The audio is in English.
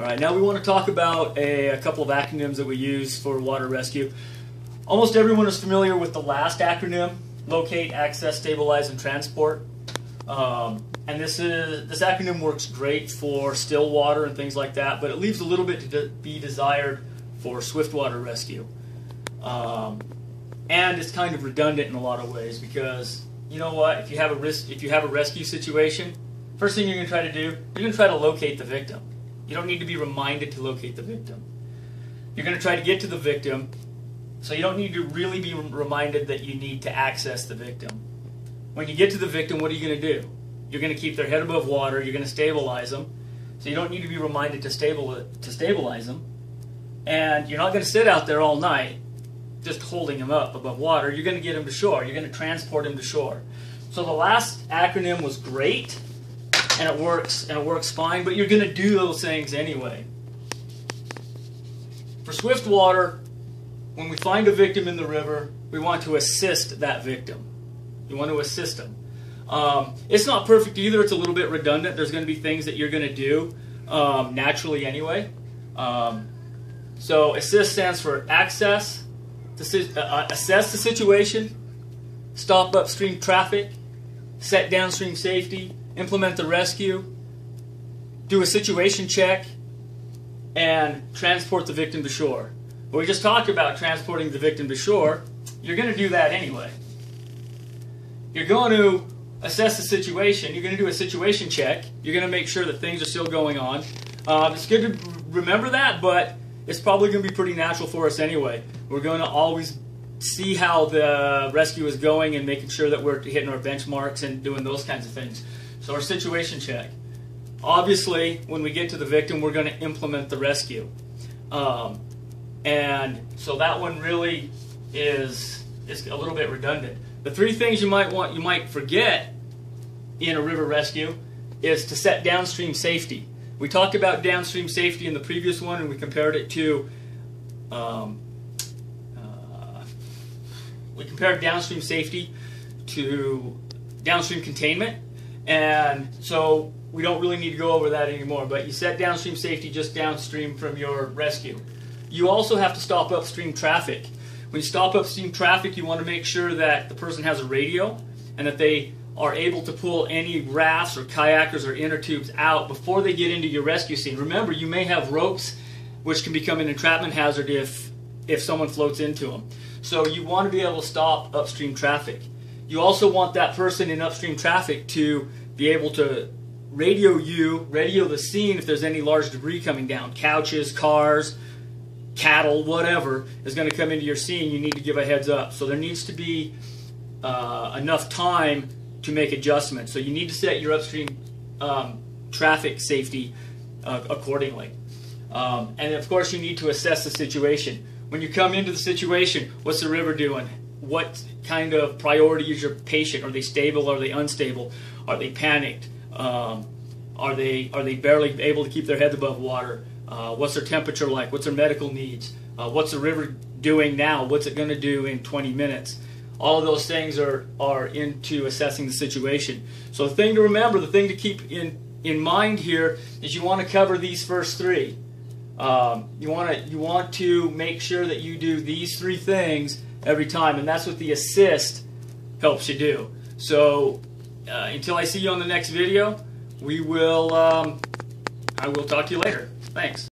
Alright, now we want to talk about a couple of acronyms that we use for water rescue. Almost everyone is familiar with the last acronym, locate, access, stabilize, and transport. And this acronym works great for still water and things like that, but it leaves a little bit to be desired for swift water rescue. And it's kind of redundant in a lot of ways because, you know what, if you have a rescue situation, first thing you're going to try to do, you're going to try to locate the victim. You don't need to be reminded to locate the victim. You're going to try to get to the victim, so you don't need to really be reminded that you need to access the victim. When you get to the victim, what are you going to do? You're going to keep their head above water, you're going to stabilize them, so you don't need to be reminded to stabilize them. And you're not going to sit out there all night just holding them up above water. You're going to get them to shore. You're going to transport them to shore. So the last acronym was great, and it works fine, but you're going to do those things anyway. For swift water, when we find a victim in the river, we want to assist that victim. You want to assist them. It's not perfect either. It's a little bit redundant. There's going to be things that you're going to do naturally anyway. So assist stands for access, assess the situation, stop upstream traffic, set downstream safety, implement the rescue, do a situation check, and transport the victim to shore. But we just talked about transporting the victim to shore. You're going to do that anyway. You're going to assess the situation. You're going to do a situation check. You're going to make sure that things are still going on. It's good to remember that, but it's probably going to be pretty natural for us anyway. We're going to always see how the rescue is going and making sure that we're hitting our benchmarks and doing those kinds of things. So our situation check. Obviously, when we get to the victim, we're going to implement the rescue. And so that one really is a little bit redundant. The three things you might forget in a river rescue is to set downstream safety. We talked about downstream safety in the previous one, and we compared it to downstream safety to downstream containment, and so we don't really need to go over that anymore. But you set downstream safety just downstream from your rescue. You also have to stop upstream traffic. When you stop upstream traffic, you want to make sure that the person has a radio and that they are able to pull any rafts or kayakers or inner tubes out before they get into your rescue scene. Remember, you may have ropes which can become an entrapment hazard if someone floats into them. So you want to be able to stop upstream traffic. You also want that person in upstream traffic to be able to radio the scene if there's any large debris coming down. Couches, cars, cattle, whatever is going to come into your scene. You need to give a heads up. So there needs to be enough time to make adjustments. So you need to set your upstream traffic safety accordingly. And of course you need to assess the situation. When you come into the situation, what's the river doing? What kind of priority is your patient? Are they stable? Are they unstable? Are they panicked? Are they barely able to keep their heads above water? What's their temperature like? What's their medical needs? What's the river doing now? What's it going to do in 20 minutes? All of those things are into assessing the situation. So the thing to remember, the thing to keep in mind here is you want to cover these first three. You want to make sure that you do these three things every time, and that's what the assist helps you do. So until I see you on the next video, I will talk to you later. Thanks.